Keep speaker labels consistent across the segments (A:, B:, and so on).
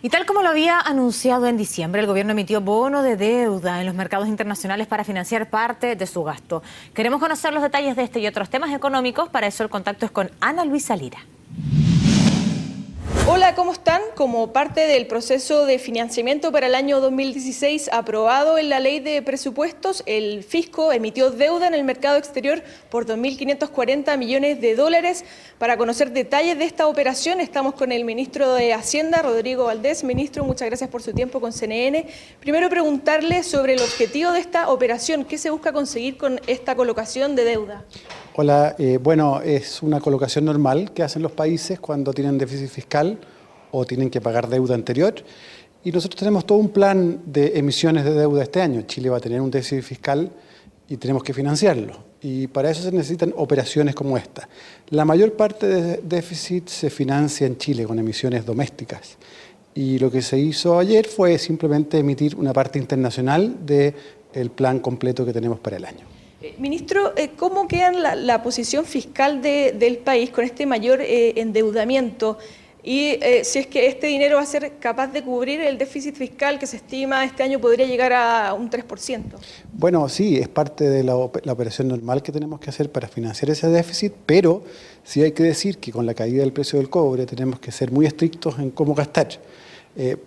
A: Y tal como lo había anunciado en diciembre, el gobierno emitió bono de deuda en los mercados internacionales para financiar parte de su gasto. Queremos conocer los detalles de este y otros temas económicos. Para eso el contacto es con Ana Luisa Lira.
B: Hola, ¿cómo están? Como parte del proceso de financiamiento para el año 2016 aprobado en la ley de presupuestos, el fisco emitió deuda en el mercado exterior por 2.540 millones de dólares. Para conocer detalles de esta operación estamos con el ministro de Hacienda, Rodrigo Valdés. Ministro, muchas gracias por su tiempo con CNN. Primero preguntarle sobre el objetivo de esta operación. ¿Qué se busca conseguir con esta colocación de deuda?
C: Hola, bueno, es una colocación normal que hacen los países cuando tienen déficit fiscal o tienen que pagar deuda anterior. Y nosotros tenemos todo un plan de emisiones de deuda este año. Chile va a tener un déficit fiscal y tenemos que financiarlo. Y para eso se necesitan operaciones como esta. La mayor parte de déficit se financia en Chile con emisiones domésticas. Y lo que se hizo ayer fue simplemente emitir una parte internacional del plan completo que tenemos para el año.
B: Ministro, ¿cómo queda la posición fiscal del país con este mayor endeudamiento? Y si es que este dinero va a ser capaz de cubrir el déficit fiscal que se estima este año podría llegar a un 3%.
C: Bueno, sí, es parte de la operación normal que tenemos que hacer para financiar ese déficit, pero sí hay que decir que con la caída del precio del cobre tenemos que ser muy estrictos en cómo gastar,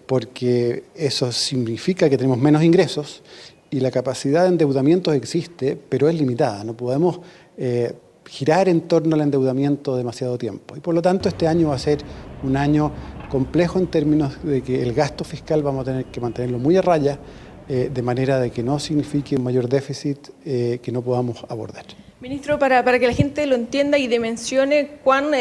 C: porque eso significa que tenemos menos ingresos y la capacidad de endeudamiento existe, pero es limitada. No podemos girar en torno al endeudamiento demasiado tiempo. Y por lo tanto, este año va a ser un año complejo en términos de que el gasto fiscal vamos a tener que mantenerlo muy a raya, de manera de que no signifique un mayor déficit que no podamos abordar.
B: Ministro, para que la gente lo entienda y dimensione cuán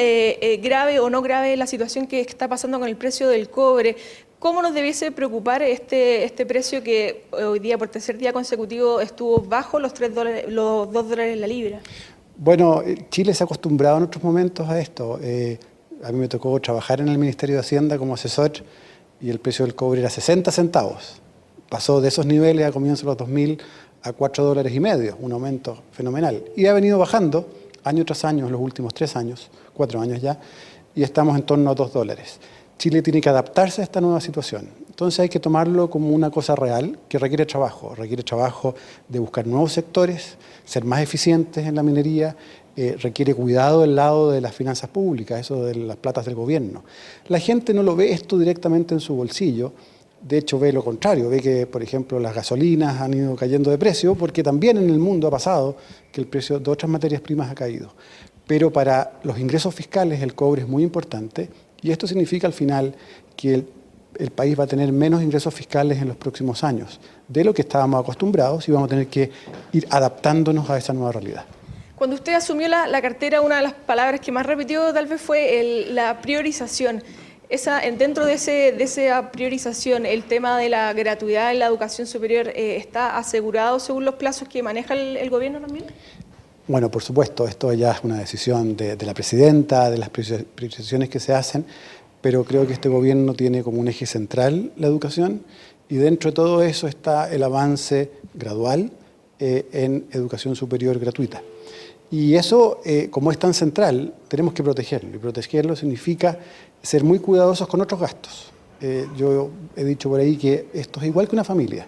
B: grave o no grave es la situación que está pasando con el precio del cobre, ¿cómo nos debiese preocupar este precio que hoy día, por tercer día consecutivo, estuvo bajo los $2 la libra?
C: Bueno, Chile se ha acostumbrado en otros momentos a esto. A mí me tocó trabajar en el Ministerio de Hacienda como asesor y el precio del cobre era 60 centavos. Pasó de esos niveles a comienzos de los 2000 a $4,50, un aumento fenomenal. Y ha venido bajando año tras año, en los últimos 3 años, 4 años ya, y estamos en torno a $2. Chile tiene que adaptarse a esta nueva situación. Entonces hay que tomarlo como una cosa real que requiere trabajo de buscar nuevos sectores, ser más eficientes en la minería, requiere cuidado del lado de las finanzas públicas, eso de las platas del gobierno. La gente no lo ve esto directamente en su bolsillo, de hecho ve lo contrario, ve que, por ejemplo, las gasolinas han ido cayendo de precio, porque también en el mundo ha pasado que el precio de otras materias primas ha caído. Pero para los ingresos fiscales el cobre es muy importante y esto significa al final que el país va a tener menos ingresos fiscales en los próximos años de lo que estábamos acostumbrados y vamos a tener que ir adaptándonos a esa nueva realidad.
B: Cuando usted asumió la cartera, una de las palabras que más repitió tal vez fue la priorización. Dentro de esa priorización, ¿el tema de la gratuidad en la educación superior está asegurado según los plazos que maneja el gobierno también?
C: Bueno, por supuesto, esto ya es una decisión de la presidenta, de las priorizaciones que se hacen, pero creo que este gobierno tiene como un eje central la educación y dentro de todo eso está el avance gradual en educación superior gratuita. Y eso, como es tan central, tenemos que protegerlo. Y protegerlo significa ser muy cuidadosos con otros gastos. Yo he dicho por ahí que esto es igual que una familia,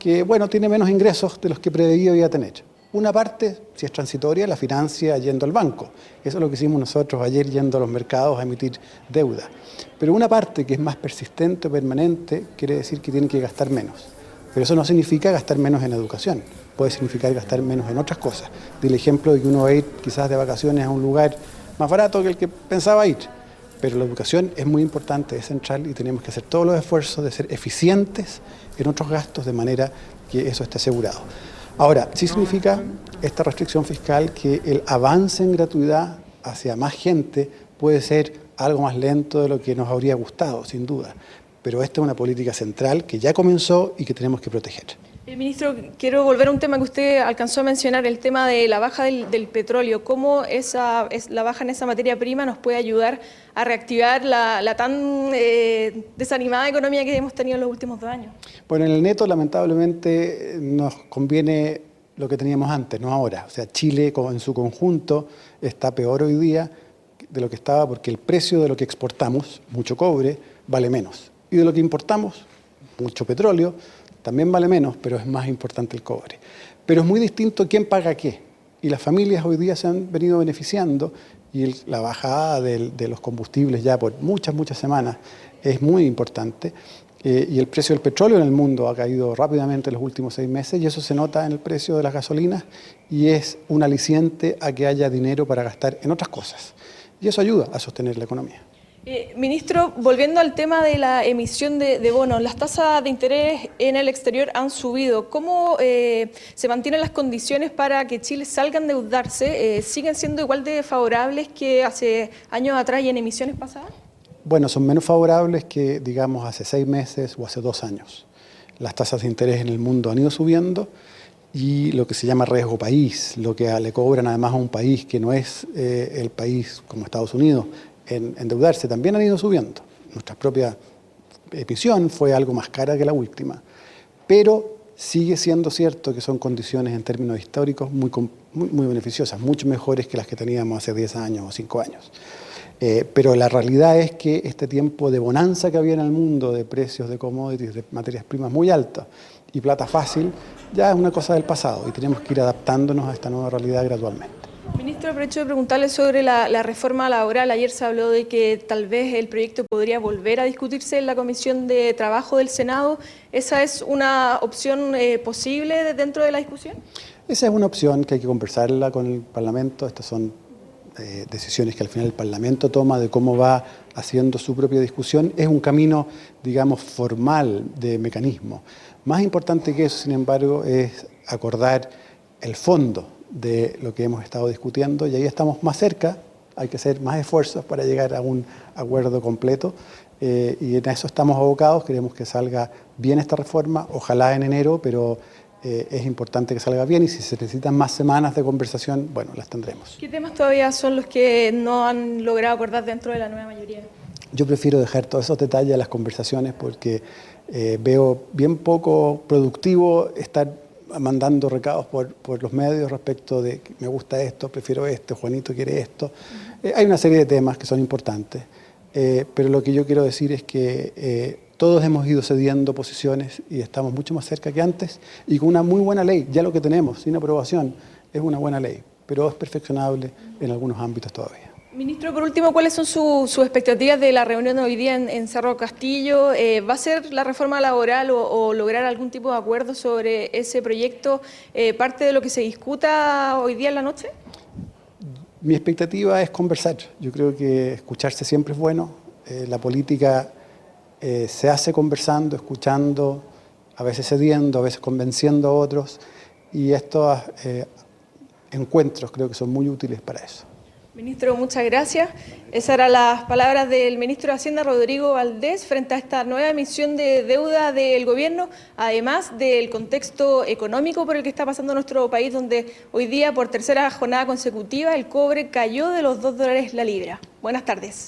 C: que bueno, tiene menos ingresos de los que preveía tener. Una parte, si es transitoria, la financia yendo al banco. Eso es lo que hicimos nosotros ayer yendo a los mercados a emitir deuda. Pero una parte que es más persistente o permanente quiere decir que tiene que gastar menos. Pero eso no significa gastar menos en educación. Puede significar gastar menos en otras cosas. Del ejemplo de que uno va a ir quizás de vacaciones a un lugar más barato que el que pensaba ir. Pero la educación es muy importante, es central y tenemos que hacer todos los esfuerzos de ser eficientes en otros gastos de manera que eso esté asegurado. Ahora, sí significa esta restricción fiscal que el avance en gratuidad hacia más gente puede ser algo más lento de lo que nos habría gustado, sin duda. Pero esta es una política central que ya comenzó y que tenemos que proteger.
B: Ministro, quiero volver a un tema que usted alcanzó a mencionar, el tema de la baja del petróleo. ¿Cómo la baja en esa materia prima nos puede ayudar a reactivar la tan desanimada economía que hemos tenido en los últimos 2 años?
C: Bueno, en el neto lamentablemente nos conviene lo que teníamos antes, no ahora. O sea, Chile en su conjunto está peor hoy día de lo que estaba porque el precio de lo que exportamos, mucho cobre, vale menos. Y de lo que importamos, mucho petróleo, también vale menos, pero es más importante el cobre. Pero es muy distinto quién paga qué. Y las familias hoy día se han venido beneficiando y la bajada de los combustibles ya por muchas semanas es muy importante. Y el precio del petróleo en el mundo ha caído rápidamente en los últimos 6 meses y eso se nota en el precio de las gasolinas y es un aliciente a que haya dinero para gastar en otras cosas. Y eso ayuda a sostener la economía.
B: Ministro, volviendo al tema de la emisión de bonos, las tasas de interés en el exterior han subido. ¿Cómo se mantienen las condiciones para que Chile salga a endeudarse? ¿Siguen siendo igual de favorables que hace años atrás y en emisiones pasadas?
C: Bueno, son menos favorables que, digamos, hace 6 meses o hace 2 años. Las tasas de interés en el mundo han ido subiendo y lo que se llama riesgo país, lo que le cobran además a un país que no es el país como Estados Unidos, en endeudarse también han ido subiendo. Nuestra propia emisión fue algo más cara que la última, pero sigue siendo cierto que son condiciones en términos históricos muy beneficiosas, mucho mejores que las que teníamos hace 10 años o 5 años. Pero la realidad es que este tiempo de bonanza que había en el mundo, de precios de commodities, de materias primas muy altos y plata fácil, ya es una cosa del pasado y tenemos que ir adaptándonos a esta nueva realidad gradualmente.
B: Ministro, aprovecho de preguntarle sobre la reforma laboral. Ayer se habló de que tal vez el proyecto podría volver a discutirse en la Comisión de Trabajo del Senado. ¿Esa es una opción posible dentro de la discusión?
C: Esa es una opción que hay que conversarla con el Parlamento. Estas son decisiones que al final el Parlamento toma de cómo va haciendo su propia discusión. Es un camino, digamos, formal de mecanismo. Más importante que eso, sin embargo, es acordar el fondo de lo que hemos estado discutiendo y ahí estamos más cerca, hay que hacer más esfuerzos para llegar a un acuerdo completo y en eso estamos abocados, queremos que salga bien esta reforma, ojalá en enero, pero es importante que salga bien y si se necesitan más semanas de conversación, bueno, las tendremos.
B: ¿Qué temas todavía son los que no han logrado acordar dentro de la nueva mayoría?
C: Yo prefiero dejar todos esos detalles a las conversaciones porque veo bien poco productivo estar mandando recados por los medios respecto de que me gusta esto, prefiero esto, Juanito quiere esto. Hay una serie de temas que son importantes, pero lo que yo quiero decir es que todos hemos ido cediendo posiciones y estamos mucho más cerca que antes y con una muy buena ley. Ya lo que tenemos, sin aprobación, es una buena ley, pero es perfeccionable en algunos ámbitos todavía.
B: Ministro, por último, ¿cuáles son sus expectativas de la reunión de hoy día en Cerro Castillo? ¿Va a ser la reforma laboral o lograr algún tipo de acuerdo sobre ese proyecto parte de lo que se discuta hoy día en la noche?
C: Mi expectativa es conversar. Yo creo que escucharse siempre es bueno. La política se hace conversando, escuchando, a veces cediendo, a veces convenciendo a otros. Y estos encuentros creo que son muy útiles para eso.
B: Ministro, muchas gracias. Esas eran las palabras del ministro de Hacienda, Rodrigo Valdés, frente a esta nueva emisión de deuda del gobierno, además del contexto económico por el que está pasando nuestro país, donde hoy día, por tercera jornada consecutiva, el cobre cayó de los $2 la libra. Buenas tardes.